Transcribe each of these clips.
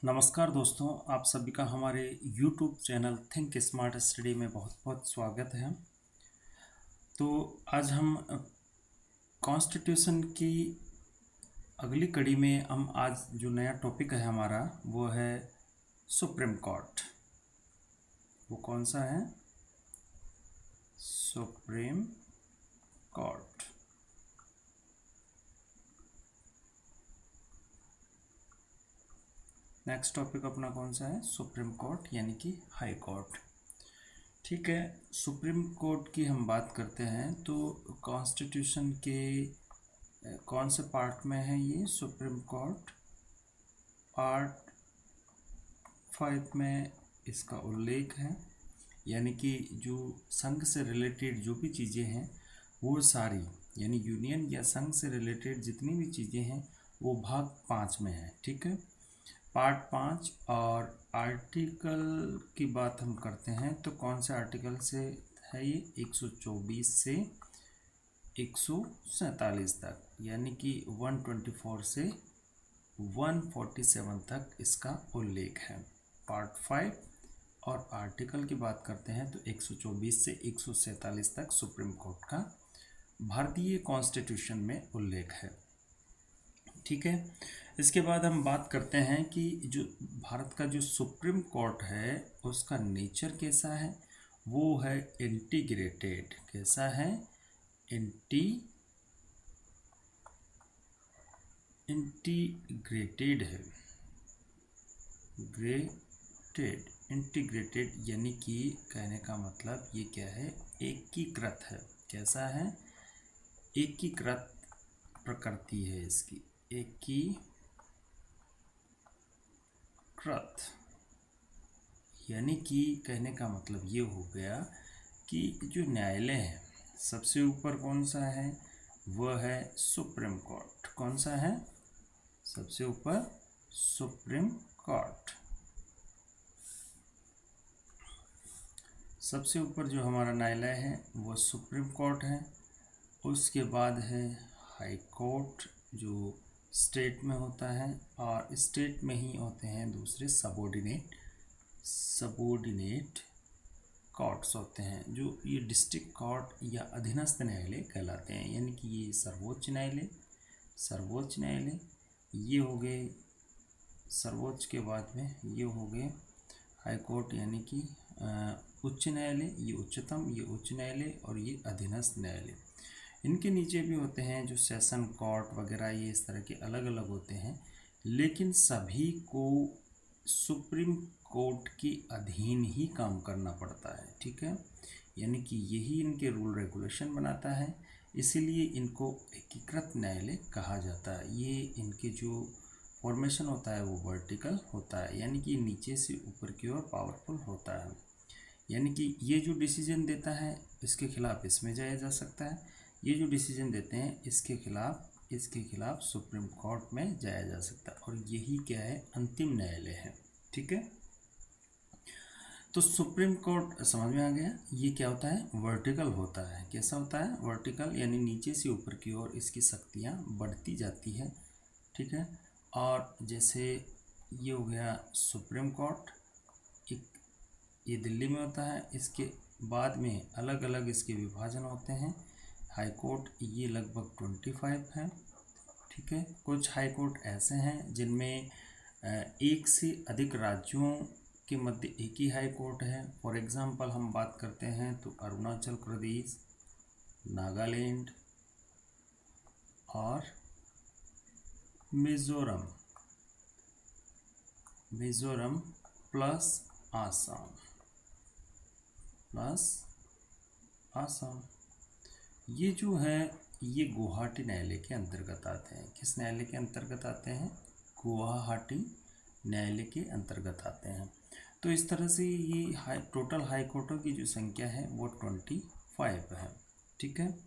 नमस्कार दोस्तों, आप सभी का हमारे YouTube channel think smart study में बहुत बहुत स्वागत है। तो आज हम कॉन्स्टिट्यूशन की अगली कड़ी में हम आज जो नया टॉपिक है हमारा वो है सुप्रीम कोर्ट। वो कौन सा है? Supreme court. नेक्स्ट टॉपिक अपना कौन सा है? सुप्रीम कोर्ट यानी कि हाई कोर्ट। ठीक है, सुप्रीम कोर्ट की हम बात करते हैं तो कॉन्स्टिट्यूशन के कौन से पार्ट में है ये सुप्रीम कोर्ट? पार्ट 5 में इसका उल्लेख है, यानी कि जो संघ से रिलेटेड जो भी चीज़ें हैं वो सारी, यानी यूनियन या संघ से रिलेटेड जितनी भी चीज़ें हैं वो भाग 5 में है। ठीक है, पार्ट 5। और आर्टिकल की बात हम करते हैं तो कौन से आर्टिकल से है ये? 124 से 147 तक, यानी कि 124 से 147 तक इसका उल्लेख है। पार्ट 5 और आर्टिकल की बात करते हैं तो 124 से 147 तक सुप्रीम कोर्ट का भारतीय कॉन्स्टिट्यूशन में उल्लेख है। ठीक है, इसके बाद हम बात करते हैं कि जो भारत का जो सुप्रीम कोर्ट है उसका नेचर कैसा है? वो है इंटीग्रेटेड। कैसा है? इंटीग्रेटेड है। इंटीग्रेटेड यानी कि कहने का मतलब ये क्या है? एकीकृत है। कैसा है? एकीकृत प्रकृति है इसकी। एकीकृत यानी कि कहने का मतलब ये हो गया कि जो न्यायालय है सबसे ऊपर कौन सा है? वह है सुप्रीम कोर्ट। कौन सा है सबसे ऊपर? Supreme court. सबसे ऊपर जो हमारा न्यायालय है वह सुप्रीम कोर्ट है। उसके बाद है हाई कोर्ट जो स्टेट में होता है, और स्टेट में ही होते हैं दूसरे सबोर्डिनेट कोर्ट्स होते हैं, जो ये डिस्ट्रिक्ट कोर्ट या अधीनस्थ न्यायालय कहलाते हैं। यानी कि ये सर्वोच्च न्यायालय ये हो गए। सर्वोच्च के बाद में ये हो गए हाई कोर्ट, यानी कि उच्च न्यायालय। ये उच्चतम, ये उच्च न्यायालय, और ये अधीनस्थ न्यायालय। इनके नीचे भी होते हैं जो सेशन कोर्ट वगैरह, ये इस तरह के अलग अलग होते हैं, लेकिन सभी को सुप्रीम कोर्ट के अधीन ही काम करना पड़ता है। ठीक है, यानी कि यही इनके रूल रेगुलेशन बनाता है, इसीलिए इनको एकीकृत न्यायालय कहा जाता है। ये इनके जो फॉर्मेशन होता है वो वर्टिकल होता है, यानी कि नीचे से ऊपर की ओर पावरफुल होता है। यानी कि ये जो डिसीजन देता है इसके खिलाफ इसमें जाया जा सकता है, ये जो डिसीजन देते हैं इसके खिलाफ सुप्रीम कोर्ट में जाया जा सकता है, और यही क्या है? अंतिम न्यायालय है। ठीक है, तो सुप्रीम कोर्ट समझ में आ गया। ये क्या होता है? वर्टिकल होता है। कैसा होता है? वर्टिकल, यानी नीचे से ऊपर की ओर इसकी शक्तियाँ बढ़ती जाती है। ठीक है, और जैसे ये हो गया सुप्रीम कोर्ट, एक ये दिल्ली में होता है। इसके बाद में अलग अलग इसके विभाजन होते हैं। हाई कोर्ट ये लगभग 25 है। ठीक है, कुछ हाई कोर्ट ऐसे हैं जिनमें एक से अधिक राज्यों के मध्य एक ही हाई कोर्ट है। फॉर एग्जांपल हम बात करते हैं तो अरुणाचल प्रदेश, नागालैंड और मिजोरम प्लस आसाम। ये जो है ये गुवाहाटी न्यायालय के अंतर्गत आते हैं। किस न्यायालय के अंतर्गत आते हैं? गुवाहाटी न्यायालय के अंतर्गत आते हैं। तो इस तरह से ये टोटल हाई कोर्टों की जो संख्या है वो 25 है। ठीक है,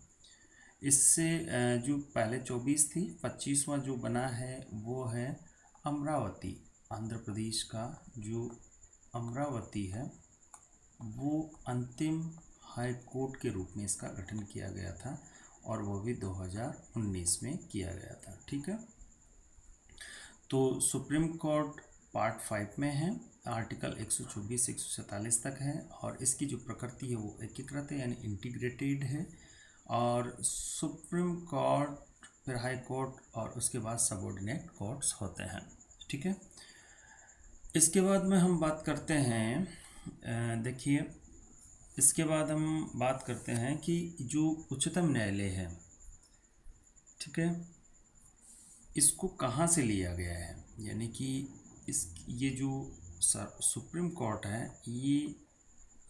इससे जो पहले 24 थी, 25वां जो बना है वो है अमरावती। आंध्र प्रदेश का जो अमरावती है वो अंतिम हाई कोर्ट के रूप में इसका गठन किया गया था, और वो भी 2019 में किया गया था। ठीक है, तो सुप्रीम कोर्ट पार्ट 5 में है, आर्टिकल 124 से 147 तक है, और इसकी जो प्रकृति है वो एकीकृत है यानी इंटीग्रेटेड है, और सुप्रीम कोर्ट, फिर हाई कोर्ट, और उसके बाद सबऑर्डिनेट कोर्ट्स होते हैं। ठीक है, इसके बाद में हम बात करते हैं, देखिए इसके बाद हम बात करते हैं कि जो उच्चतम न्यायालय है, ठीक है, इसको कहाँ से लिया गया है, यानी कि ये जो सुप्रीम कोर्ट है, ये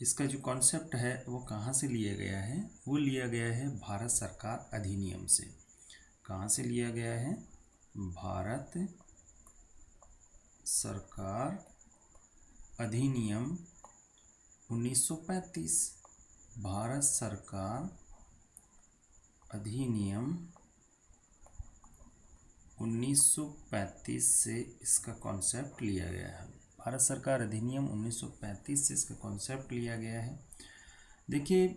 इसका जो कॉन्सेप्ट है वो कहाँ से लिया गया है, वो लिया गया है भारत सरकार अधिनियम से। कहाँ से लिया गया है? भारत सरकार अधिनियम 1935। भारत सरकार अधिनियम 1935 से इसका कॉन्सेप्ट लिया गया है। भारत सरकार अधिनियम 1935 से इसका कॉन्सेप्ट लिया गया है। देखिए,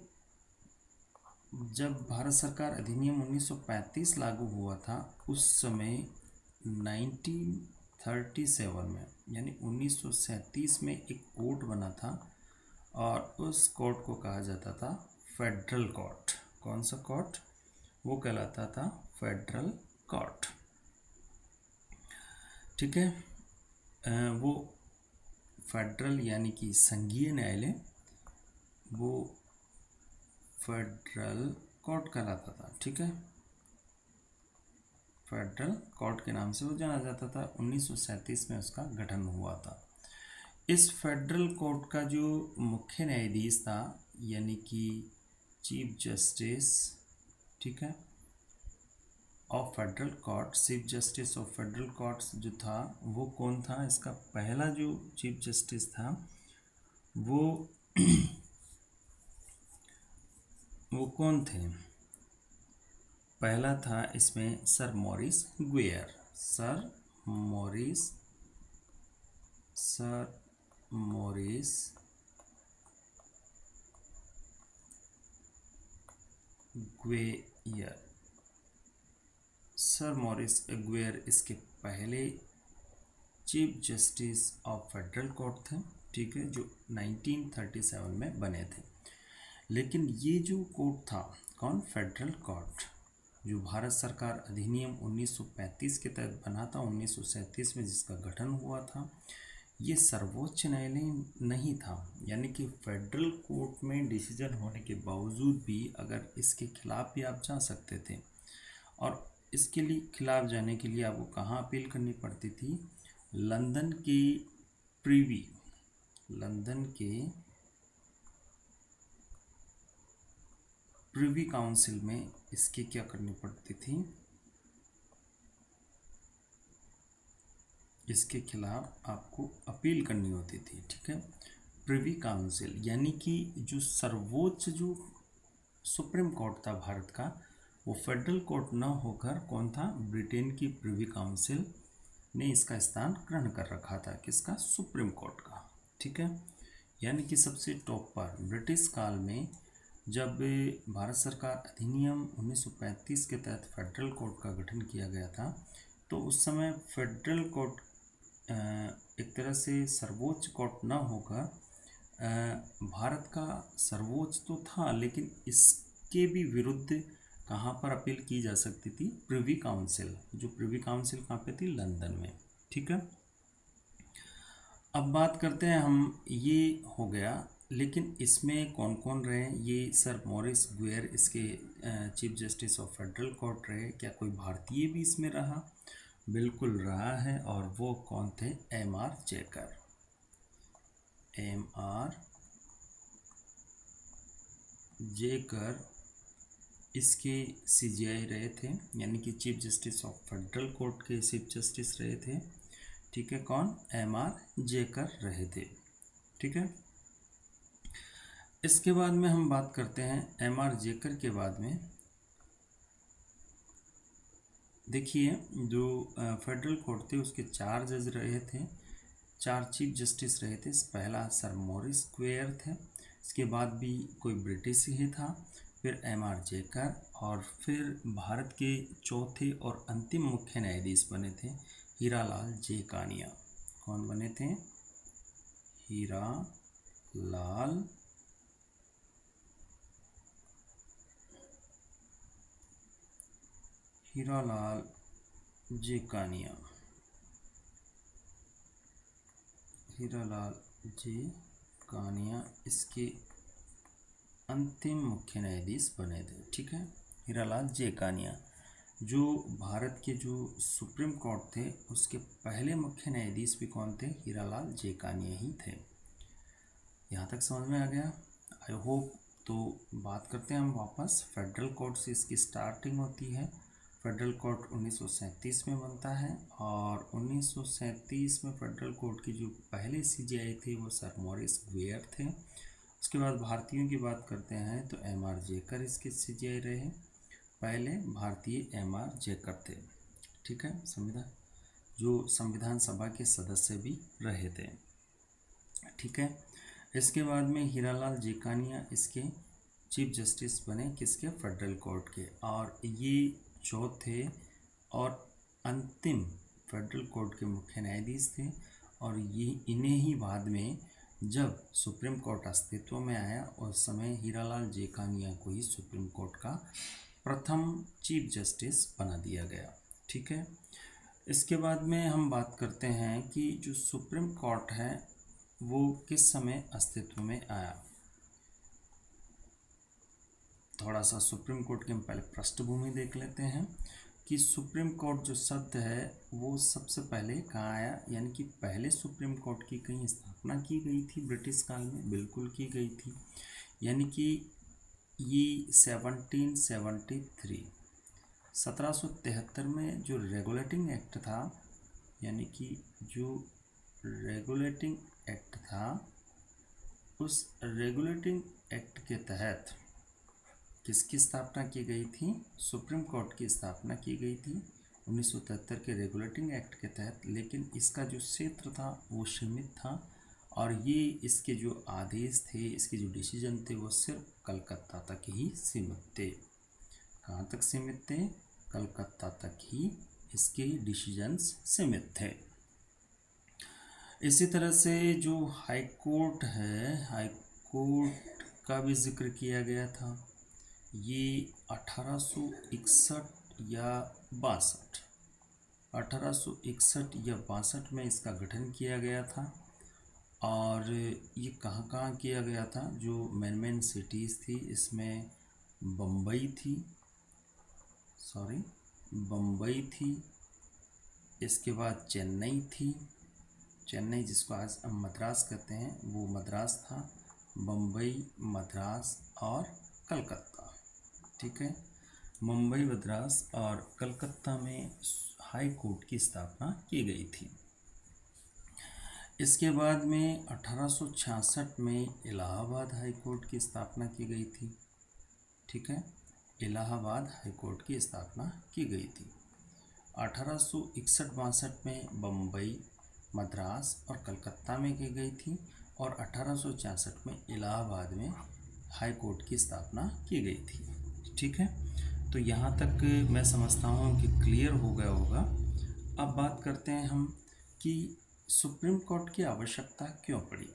जब भारत सरकार अधिनियम 1935 लागू हुआ था, उस समय 1937 में यानी 1937 में एक कोर्ट बना था, और उस कोर्ट को कहा जाता था फेडरल कोर्ट। कौन सा कोर्ट? वो कहलाता था फेडरल कोर्ट। ठीक है, वो फेडरल यानी कि संघीय न्यायालय, वो फेडरल कोर्ट कहलाता था। ठीक है, फेडरल कोर्ट के नाम से वो जाना जाता था। 1937 में उसका गठन हुआ था। इस फेडरल कोर्ट का जो मुख्य न्यायाधीश था, यानी कि चीफ जस्टिस, ठीक है, of federal court, chief justice of federal court जो था वो कौन था? इसका पहला जो चीफ जस्टिस था वो कौन थे? पहला था इसमें sir Maurice Gwyer. Sir Maurice Gwyer. Sir Maurice Gwyer इसके पहले chief justice of federal court थे। ठीक है, जो 1937 में बने थे। लेकिन ये जो कोर्ट था, कौन? फेडरल कोर्ट, जो भारत सरकार अधिनियम 1935 के तहत बना था, 1937 में जिसका गठन हुआ था, ये सर्वोच्च न्यायालय नहीं था। यानी कि फेडरल कोर्ट में डिसीजन होने के बावजूद भी अगर इसके खिलाफ भी आप जा सकते थे, और इसके लिए खिलाफ जाने के लिए आपको कहाँ अपील करनी पड़ती थी? लंदन के प्रिवी काउंसिल में इसकी क्या करनी पड़ती थी? इसके खिलाफ आपको अपील करनी होती थी। ठीक है, प्रिवी काउंसिल यानी कि जो सर्वोच्च जो सुप्रीम कोर्ट था भारत का, वो फेडरल कोर्ट न होकर कौन था? ब्रिटेन की प्रिवी काउंसिल ने इसका स्थान ग्रहण कर रखा था। किसका? सुप्रीम कोर्ट का। ठीक है, यानी कि सबसे टॉप पर ब्रिटिश काल में जब भारत सरकार अधिनियम 1935 के तहत फेडरल कोर्ट का गठन किया गया था, तो उस समय फेडरल कोर्ट एक तरह से सर्वोच्च कोर्ट न होकर भारत का सर्वोच्च तो था, लेकिन इसके भी विरुद्ध कहाँ पर अपील की जा सकती थी? Privy Council. जो प्रिवी काउंसिल कहाँ पे थी? लंदन में। ठीक है, अब बात करते हैं हम, ये हो गया, लेकिन इसमें कौन कौन रहे? ये सर मॉरिस गुइयर इसके chief justice of federal court रहे। क्या कोई भारतीय भी इसमें रहा? बिल्कुल रहा है, और वो कौन थे? एम.आर. जेकर। एम.आर. जेकर इसके सीजीआई रहे थे, यानी कि chief justice of federal court के चीफ जस्टिस रहे थे। ठीक है, कौन? एम.आर. जेकर रहे थे। ठीक है, इसके बाद में हम बात करते हैं एम.आर. जेकर के बाद में। देखिए, जो फेडरल कोर्ट थे उसके 4 जज रहे थे, 4 चीफ जस्टिस रहे थे। पहला सर मॉरिस गुइयर थे, इसके बाद भी कोई ब्रिटिश ही था, फिर एम.आर. जेकर, और फिर भारत के चौथे और अंतिम मुख्य न्यायाधीश बने थे हीरालाल जे कानिया। कौन बने थे? हीरा लाल जेकानिया। हीरालाल जेकानिया इसके अंतिम मुख्य न्यायाधीश बने थे। ठीक है, हीरालाल जेकानिया जो भारत के जो सुप्रीम कोर्ट थे उसके पहले मुख्य न्यायाधीश भी कौन थे? हीरालाल जेकानिया ही थे। यहाँ तक समझ में आ गया, आई होप। तो बात करते हैं हम वापस। फेडरल कोर्ट से इसकी स्टार्टिंग होती है। फेडरल कोर्ट 1937 में बनता है और 1937 में फेडरल कोर्ट की जो पहले सीजेआई थे वो सर मॉरिस गुइयर थे। उसके बाद भारतीयों की बात करते हैं तो एमआर जेकर इसके सीजेआई रहे। पहले भारतीय एमआर जेकर थे। ठीक है, संविधान सभा के सदस्य भी रहे थे। ठीक है, इसके बाद में हीरालाल जेकानिया इसके चीफ जस्टिस बने, किसके? फेडरल कोर्ट के। और ये चौथे और अंतिम फेडरल कोर्ट के मुख्य न्यायाधीश थे। और ये इन्हें ही बाद में जब सुप्रीम कोर्ट अस्तित्व में आया उस समय हीरालाल जेकानिया को ही सुप्रीम कोर्ट का प्रथम चीफ जस्टिस बना दिया गया। ठीक है, इसके बाद में हम बात करते हैं कि जो सुप्रीम कोर्ट है वो किस समय अस्तित्व में आया। थोड़ा सा सुप्रीम कोर्ट की हम पहले पृष्ठभूमि देख लेते हैं कि सुप्रीम कोर्ट जो शब्द है वो सबसे पहले कहाँ आया, यानी कि पहले सुप्रीम कोर्ट की कहीं स्थापना की गई थी ब्रिटिश काल में, बिल्कुल की गई थी। यानी कि ये 1773 में जो रेगुलेटिंग एक्ट था, यानी कि जो रेगुलेटिंग एक्ट था उस रेगुलेटिंग एक्ट के तहत किसकी स्थापना की गई थी? सुप्रीम कोर्ट की स्थापना की गई थी 1973 के रेगुलेटिंग एक्ट के तहत। लेकिन इसका जो क्षेत्र था वो सीमित था और ये इसके जो आदेश थे, इसके जो डिसीजन थे वो सिर्फ कलकत्ता तक ही सीमित थे। कहाँ तक सीमित थे? कलकत्ता तक ही इसके डिसीजंस सीमित थे। इसी तरह से जो हाई कोर्ट है, हाई कोर्ट का भी जिक्र किया गया था। ये 1861 या 62 में इसका गठन किया गया था। और ये कहाँ कहाँ किया गया था? जो मेन सिटीज़ थी इसमें बम्बई थी, इसके बाद चेन्नई थी, चेन्नई जिसको आज हम मद्रास कहते हैं वो मद्रास था, बम्बई, मद्रास और कलकत्ता। ठीक है, मुंबई, मद्रास और कलकत्ता में हाई कोर्ट की स्थापना की गई थी। इसके बाद में 1866 में इलाहाबाद हाई कोर्ट की स्थापना की गई थी। ठीक है, इलाहाबाद हाई कोर्ट की स्थापना की गई थी। 1861-62 में बम्बई, मद्रास और कलकत्ता में की गई थी और 1866 में इलाहाबाद में हाई कोर्ट की स्थापना की गई थी। ठीक है, तो यहाँ तक मैं समझता हूँ कि क्लियर हो गया होगा। अब बात करते हैं हम कि सुप्रीम कोर्ट की आवश्यकता क्यों पड़ी।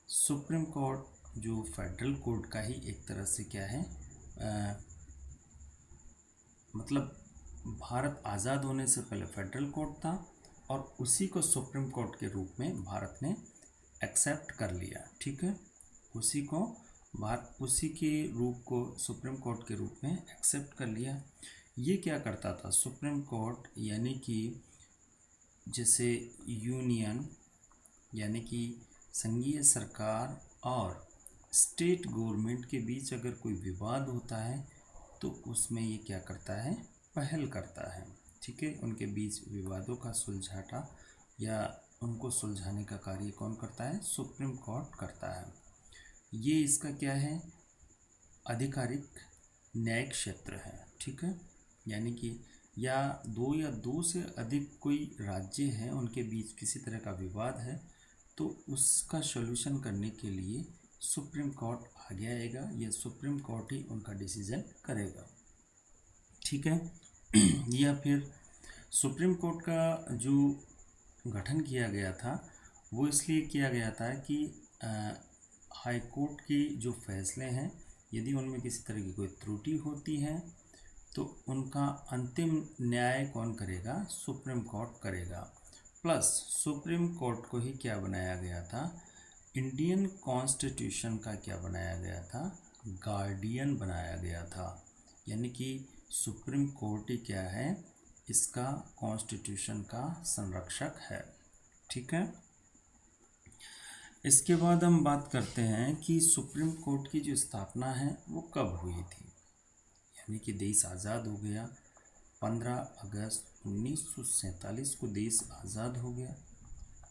सुप्रीम कोर्ट जो फेडरल कोर्ट का ही एक तरह से क्या है, मतलब भारत आज़ाद होने से पहले फेडरल कोर्ट था और उसी को सुप्रीम कोर्ट के रूप में भारत ने एक्सेप्ट कर लिया। ठीक है, उसी के रूप को सुप्रीम कोर्ट के रूप में एक्सेप्ट कर लिया। ये क्या करता था सुप्रीम कोर्ट, यानी कि जैसे यूनियन यानी कि संघीय सरकार और स्टेट गवर्नमेंट के बीच अगर कोई विवाद होता है तो उसमें ये क्या करता है, पहल करता है। ठीक है, उनके बीच विवादों का सुलझाना या उनको सुलझाने का कार्य कौन करता है? सुप्रीम कोर्ट करता है। ये इसका क्या है, आधिकारिक न्यायिक क्षेत्र है। ठीक है, यानी कि या दो से अधिक कोई राज्य हैं उनके बीच किसी तरह का विवाद है तो उसका सॉल्यूशन करने के लिए सुप्रीम कोर्ट आगे आएगा या सुप्रीम कोर्ट ही उनका डिसीजन करेगा। ठीक है या फिर सुप्रीम कोर्ट का जो गठन किया गया था वो इसलिए किया गया था कि हाई कोर्ट के जो फैसले हैं यदि उनमें किसी तरह की कोई त्रुटि होती है तो उनका अंतिम न्याय कौन करेगा, सुप्रीम कोर्ट करेगा। प्लस सुप्रीम कोर्ट को ही क्या बनाया गया था, इंडियन कॉन्स्टिट्यूशन का क्या बनाया गया था, गार्डियन बनाया गया था। यानी कि सुप्रीम कोर्ट ही क्या है, इसका कॉन्स्टिट्यूशन का संरक्षक है। ठीक है। इसके बाद हम बात करते हैं कि सुप्रीम कोर्ट की जो स्थापना है वो कब हुई थी। यानी कि देश आज़ाद हो गया 15 अगस्त 1947 को देश आज़ाद हो गया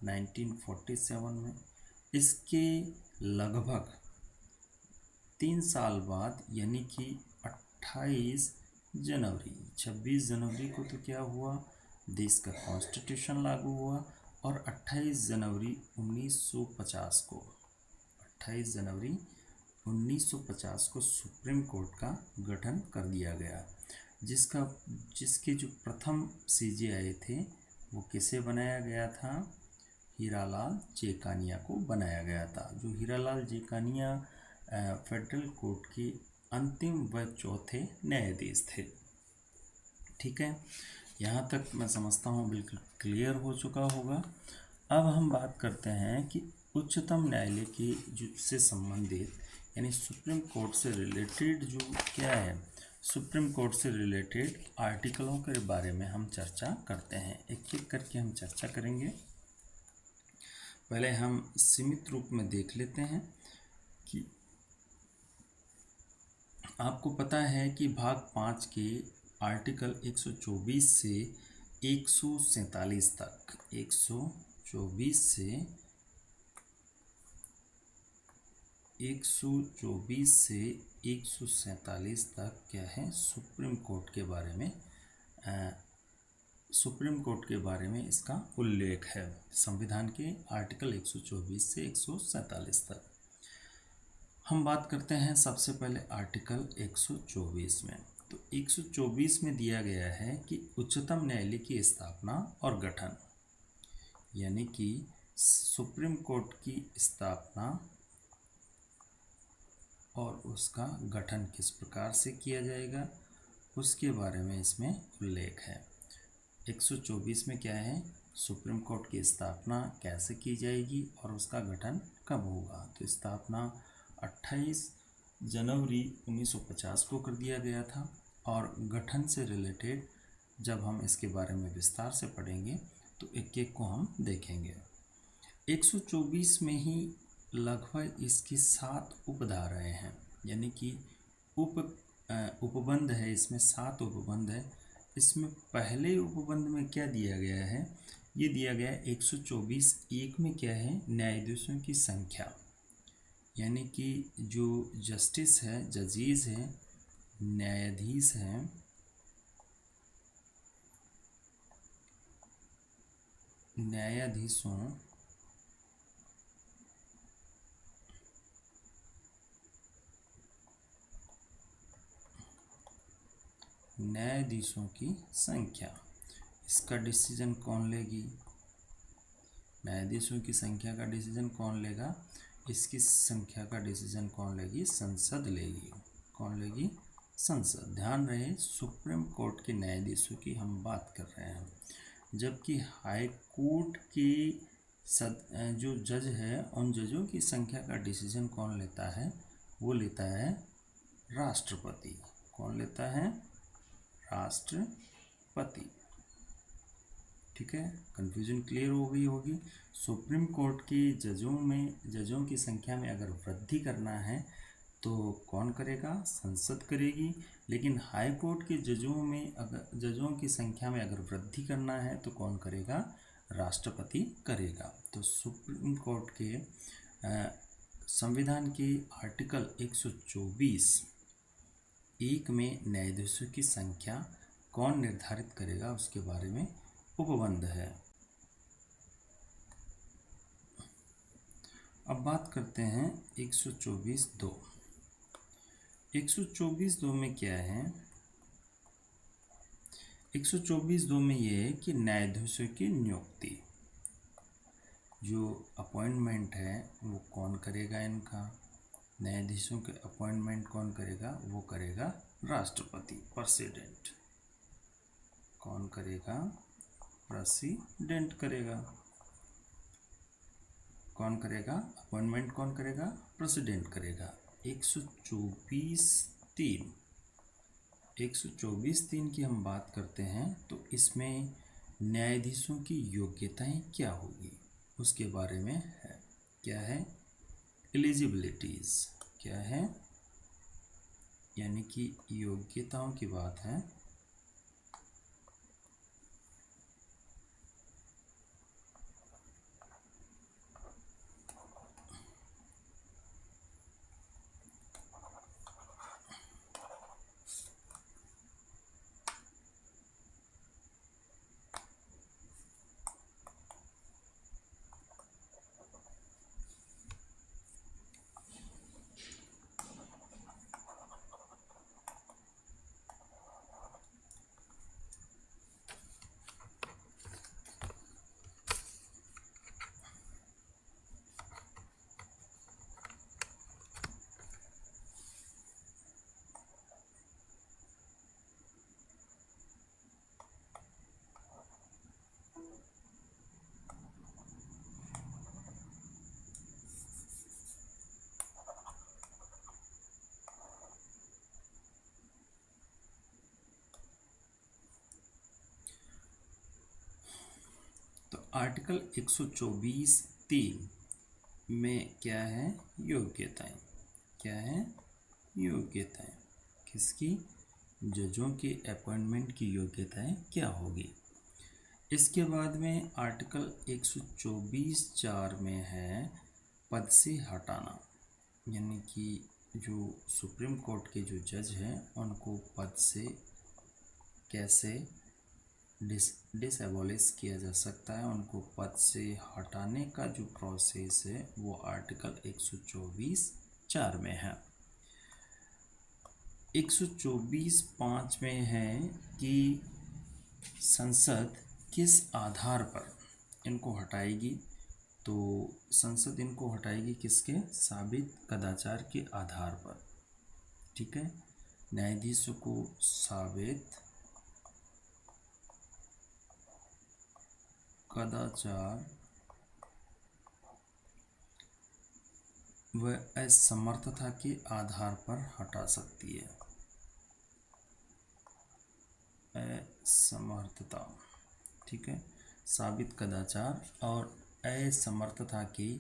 1947 में। इसके लगभग 3 साल बाद यानी कि 26 जनवरी को तो क्या हुआ, देश का कॉन्स्टिट्यूशन लागू हुआ। और 28 जनवरी 1950 को सुप्रीम कोर्ट का गठन कर दिया गया, जिसके जो प्रथम सीजे आए थे वो किसे बनाया गया था, हीरालाल जेकानिया को बनाया गया था। जो हीरालाल जेकानिया फेडरल कोर्ट के अंतिम व चौथे न्यायाधीश थे। ठीक है, यहाँ तक मैं समझता हूँ बिल्कुल क्लियर हो चुका होगा। अब हम बात करते हैं कि उच्चतम न्यायालय की जो से संबंधित यानी सुप्रीम कोर्ट से रिलेटेड जो क्या है, सुप्रीम कोर्ट से रिलेटेड आर्टिकलों के बारे में हम चर्चा करते हैं। एक एक करके हम चर्चा करेंगे। पहले हम सीमित रूप में देख लेते हैं कि आपको पता है कि भाग 5 के आर्टिकल 124 से 147 तक 124 से 147 तक क्या है, सुप्रीम कोर्ट के बारे में इसका उल्लेख है। संविधान के आर्टिकल 124 से 147 तक हम बात करते हैं। सबसे पहले आर्टिकल 124 में, तो 124 में दिया गया है कि उच्चतम न्यायालय की स्थापना और गठन, यानी कि सुप्रीम कोर्ट की स्थापना और उसका गठन किस प्रकार से किया जाएगा उसके बारे में इसमें उल्लेख है। 124 में क्या है, सुप्रीम कोर्ट की स्थापना कैसे की जाएगी और उसका गठन कब होगा। तो स्थापना 28 जनवरी 1950 को कर दिया गया था और गठन से रिलेटेड जब हम इसके बारे में विस्तार से पढ़ेंगे तो एक एक को हम देखेंगे। 124 में ही लगभग इसकी 7 उपधाराएं हैं, यानी कि उपबंध है, इसमें 7 उपबंध है। इसमें पहले उपबंध में क्या दिया गया है, ये दिया गया है 124(1) में क्या है, न्यायाधीशों की संख्या, यानी कि जो जस्टिस है, जजेस हैं, न्यायाधीश हैं, न्यायाधीशों की संख्या, इसका डिसीजन कौन लेगी, न्यायाधीशों की संख्या का डिसीजन कौन लेगा, इसकी संख्या का डिसीजन कौन लेगी, संसद लेगी। कौन लेगी, संसद। ध्यान रहे सुप्रीम कोर्ट के न्यायाधीशों की हम बात कर रहे हैं, जबकि हाई कोर्ट के जो जज है उन जजों की संख्या का डिसीजन कौन लेता है, वो लेता है राष्ट्रपति। कौन लेता है, राष्ट्रपति। ठीक है, कन्फ्यूजन क्लियर हो गई होगी। सुप्रीम कोर्ट के जजों की संख्या में अगर वृद्धि करना है तो कौन करेगा, संसद करेगी। लेकिन हाई कोर्ट के जजों की संख्या में अगर वृद्धि करना है तो कौन करेगा, राष्ट्रपति करेगा। तो सुप्रीम कोर्ट के संविधान के आर्टिकल 124(1) में न्यायाधीशों की संख्या कौन निर्धारित करेगा उसके बारे में उपबंध है। अब बात करते हैं 124(2). 124(2) में क्या है, 124(2) में ये है कि न्यायाधीशों की नियुक्ति, जो अपॉइंटमेंट है वो कौन करेगा इनका, न्यायाधीशों के अपॉइंटमेंट कौन करेगा, वो करेगा राष्ट्रपति, प्रेसिडेंट। कौन करेगा, प्रेसिडेंट करेगा। कौन करेगा, अपॉइंटमेंट कौन करेगा, प्रेसिडेंट करेगा। 124(3) 124(3 की हम बात करते हैं तो इसमें न्यायाधीशों की योग्यताएं क्या होगी उसके बारे में है। क्या है, एलिजिबिलिटीज क्या है, यानी कि योग्यताओं की बात है। आर्टिकल 124(3) में क्या है, योग्यताएं। क्या है, योग्यताएं। किसकी, जजों के अपॉइंटमेंट की योग्यताएं क्या होगी। इसके बाद में आर्टिकल 124(4) में है पद से हटाना, यानी कि जो सुप्रीम कोर्ट के जो जज हैं उनको पद से कैसे डिसएबॉलिश किया जा सकता है, उनको पद से हटाने का जो प्रोसेस है वो आर्टिकल 124(4) में है। 124(5) में है कि संसद किस आधार पर इनको हटाएगी, तो संसद इनको हटाएगी किसके, साबित कदाचार के आधार पर। ठीक है, न्यायाधीशों को साबित कदाचार व असमर्थता के आधार पर हटा सकती है। असमर्थता, ठीक है, साबित कदाचार और असमर्थता के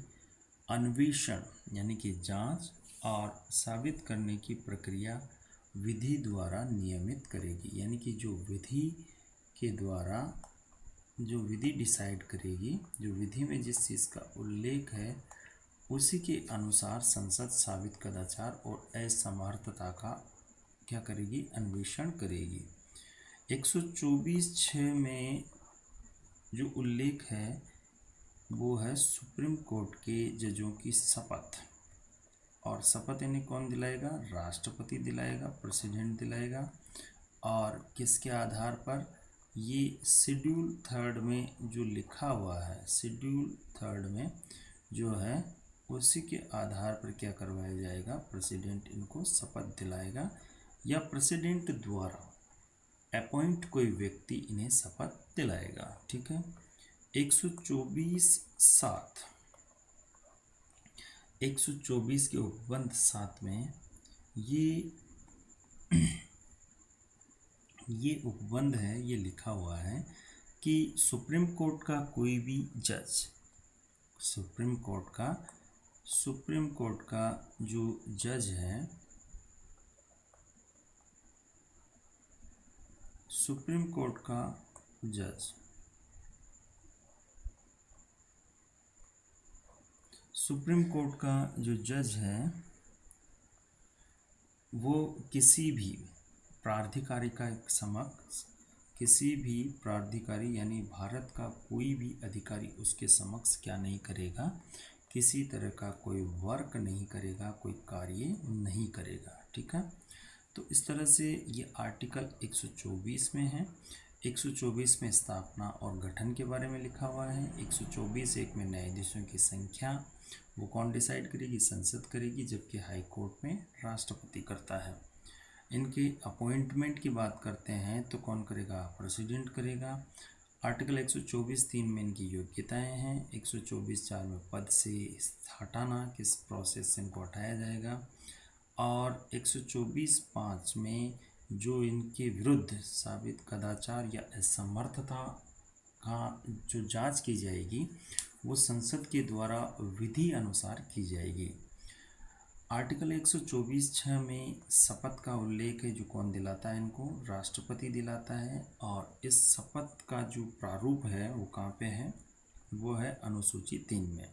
अन्वेषण यानी कि जांच और साबित करने की प्रक्रिया विधि द्वारा नियमित करेगी, यानी कि जो विधि के द्वारा जो विधि डिसाइड करेगी, जो विधि में जिस चीज़ का उल्लेख है उसी के अनुसार संसद साबित कदाचार और असमर्थता का क्या करेगी, अन्वेषण करेगी। 124(6) में जो उल्लेख है वो है सुप्रीम कोर्ट के जजों की शपथ, और शपथ यानी कौन दिलाएगा, राष्ट्रपति दिलाएगा, प्रेसिडेंट दिलाएगा। और किसके आधार पर, ये शेड्यूल 3 में जो लिखा हुआ है, शेड्यूल 3 में जो है उसी के आधार पर क्या करवाया जाएगा, प्रेसिडेंट इनको शपथ दिलाएगा या प्रेसिडेंट द्वारा अपॉइंट कोई व्यक्ति इन्हें शपथ दिलाएगा। ठीक है, 124(7) 124 के उपबंध 7 में ये उपबंध है, ये लिखा हुआ है कि सुप्रीम कोर्ट का कोई भी जज, सुप्रीम कोर्ट का जो जज है, सुप्रीम कोर्ट का जज, सुप्रीम कोर्ट का जो जज है वो किसी भी प्राधिकारी का समक्ष, किसी भी प्राधिकारी यानी भारत का कोई भी अधिकारी उसके समक्ष क्या नहीं करेगा, किसी तरह का कोई वर्क नहीं करेगा, कोई कार्य नहीं करेगा। ठीक है, तो इस तरह से ये आर्टिकल 124 में है। 124 में स्थापना और गठन के बारे में लिखा हुआ है। 124(1) में न्यायाधीशों की संख्या वो कौन डिसाइड करेगी? संसद करेगी, जबकि हाई कोर्ट में राष्ट्रपति करता है। इनके अपॉइंटमेंट की बात करते हैं तो कौन करेगा? प्रेसिडेंट करेगा। आर्टिकल 124(3) में इनकी योग्यताएं हैं। 124(4) में पद से हटाना, किस प्रोसेस से इनको हटाया जाएगा। और 124(5) में जो इनके विरुद्ध साबित कदाचार या असमर्थता का जो जांच की जाएगी वो संसद के द्वारा विधि अनुसार की जाएगी। आर्टिकल 124(6) में शपथ का उल्लेख है, जो कौन दिलाता है इनको? राष्ट्रपति दिलाता है। और इस शपथ का जो प्रारूप है वो कहाँ पे है? वो है अनुसूची 3 में।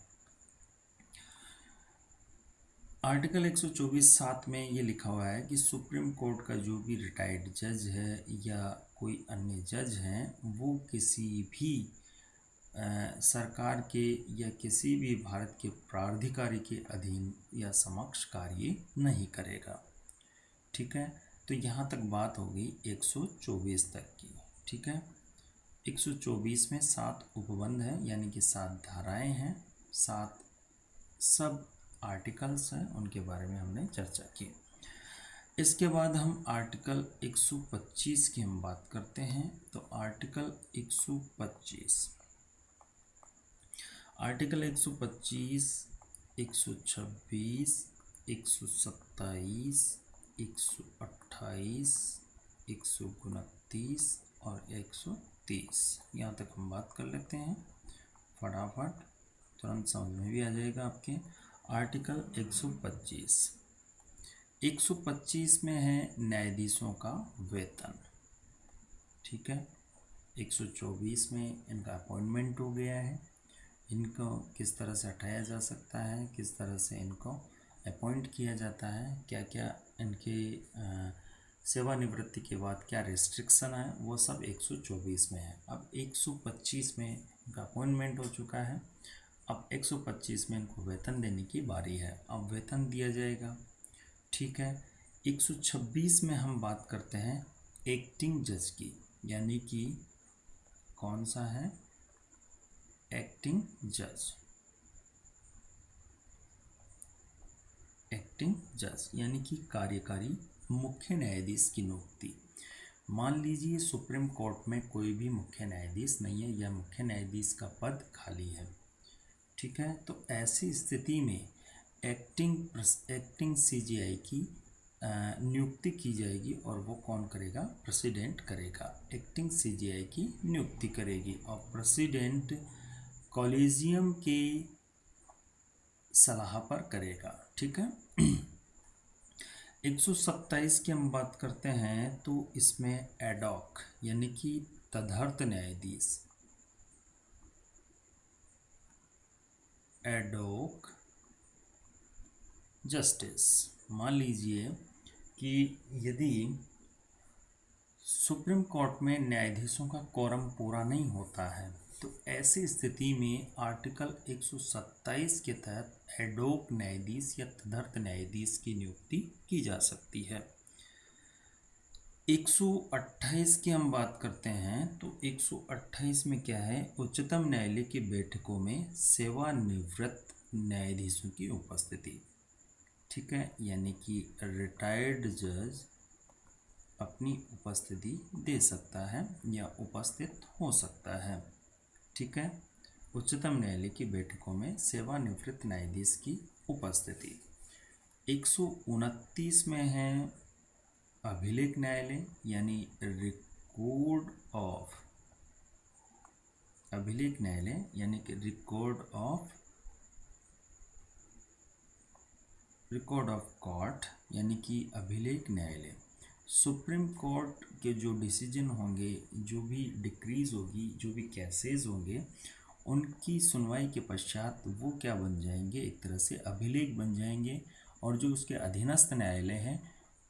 आर्टिकल 124(7) में ये लिखा हुआ है कि सुप्रीम कोर्ट का जो भी रिटायर्ड जज है या कोई अन्य जज हैं वो किसी भी सरकार के या किसी भी भारत के प्राधिकारी के अधीन या समक्ष कार्य नहीं करेगा। ठीक है, तो यहाँ तक बात हो गई 124 तक की। ठीक है, 124 में 7 उपबंध हैं, यानी कि 7 धाराएं हैं, 7 सब आर्टिकल्स हैं, उनके बारे में हमने चर्चा की। इसके बाद हम आर्टिकल 125 की हम बात करते हैं। तो आर्टिकल 125, आर्टिकल 125, 126, 127, 128, 129 और 130, यहाँ तक हम बात कर लेते हैं फटाफट, तुरंत समझ में भी आ जाएगा आपके। आर्टिकल 125, 125 में है न्यायाधीशों का वेतन। ठीक है, 124 में इनका अपॉइंटमेंट हो गया है, इनको किस तरह से हटाया जा सकता है, किस तरह से इनको अपॉइंट किया जाता है, क्या क्या इनके सेवानिवृत्ति के बाद क्या रिस्ट्रिक्शन है, वो सब 124 में है। अब 125 में इनका अपॉइंटमेंट हो चुका है, अब 125 में इनको वेतन देने की बारी है। अब वेतन दिया जाएगा। ठीक है, 126 में हम बात करते हैं एक्टिंग जज की, यानी कि कौन सा है? एक्टिंग जज। एक्टिंग जज यानी कि कार्यकारी मुख्य न्यायाधीश की नियुक्ति। मान लीजिए सुप्रीम कोर्ट में कोई भी मुख्य न्यायाधीश नहीं है या मुख्य न्यायाधीश का पद खाली है। ठीक है, तो ऐसी स्थिति में एक्टिंग सीजीआई की नियुक्ति की जाएगी और वो कौन करेगा? प्रेसिडेंट करेगा। एक्टिंग सीजीआई की नियुक्ति करेगी और प्रेसिडेंट कॉलेजियम के सलाह पर करेगा। ठीक है, 127 की हम बात करते हैं तो इसमें एडॉक यानी कि तदर्थ न्यायाधीश, एडॉक जस्टिस। मान लीजिए कि यदि सुप्रीम कोर्ट में न्यायाधीशों का कोरम पूरा नहीं होता है तो ऐसी स्थिति में आर्टिकल 127 के तहत एडॉक न्यायाधीश या तदर्थ न्यायाधीश की नियुक्ति की जा सकती है। 128 की हम बात करते हैं तो 128 में क्या है? उच्चतम न्यायालय की बैठकों में सेवानिवृत्त न्यायाधीशों की उपस्थिति। ठीक है, यानी कि रिटायर्ड जज अपनी उपस्थिति दे सकता है या उपस्थित हो सकता है। ठीक है, उच्चतम न्यायालय की बैठकों में सेवानिवृत्त न्यायाधीश की उपस्थिति। 129 में है अभिलेख न्यायालय यानी रिकॉर्ड ऑफ, अभिलेख न्यायालय यानी कि रिकॉर्ड ऑफ कोर्ट यानी कि अभिलेख न्यायालय। सुप्रीम कोर्ट के जो डिसीजन होंगे, जो भी डिक्रीज होगी, जो भी केसेस होंगे, उनकी सुनवाई के पश्चात वो क्या बन जाएंगे? एक तरह से अभिलेख बन जाएंगे और जो उसके अधीनस्थ न्यायालय हैं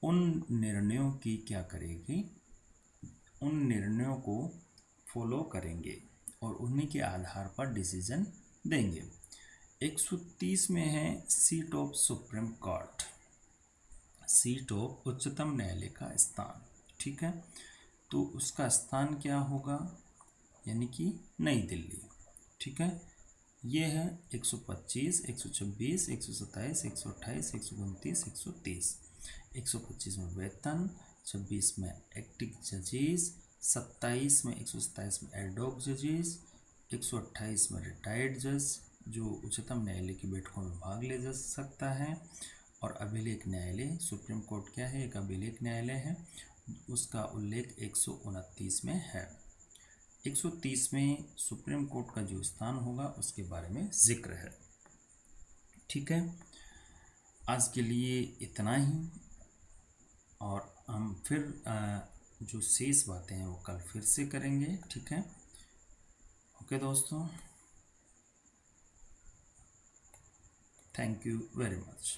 उन निर्णयों की क्या करेगी? उन निर्णयों को फॉलो करेंगे और उन्हीं के आधार पर डिसीजन देंगे। 130 में है seat of supreme court, seat of उच्चतम न्यायालय का स्थान। ठीक है, तो उसका स्थान क्या होगा, यानी कि नई दिल्ली। ठीक है, ये है 125, 126, 127, 128, 129, 130। 125 में वेतन, 26 में एक्टिव जजेस, 27 में 127 में एडहॉक जजेस, 128 में रिटायर्ड जज जो उच्चतम न्यायालय की बैठकों में भाग ले जा सकता है। और अभिलेख न्यायालय, सुप्रीम कोर्ट क्या है, एक अभिलेख न्यायालय है, उसका उल्लेख 129 में है। 130 में सुप्रीम कोर्ट का जो स्थान होगा उसके बारे में जिक्र है। ठीक है, आज के लिए इतना ही, और हम फिर जो शेष बातें हैं वो कल फिर से करेंगे। ठीक है, ओके दोस्तों, थैंक यू वेरी मच।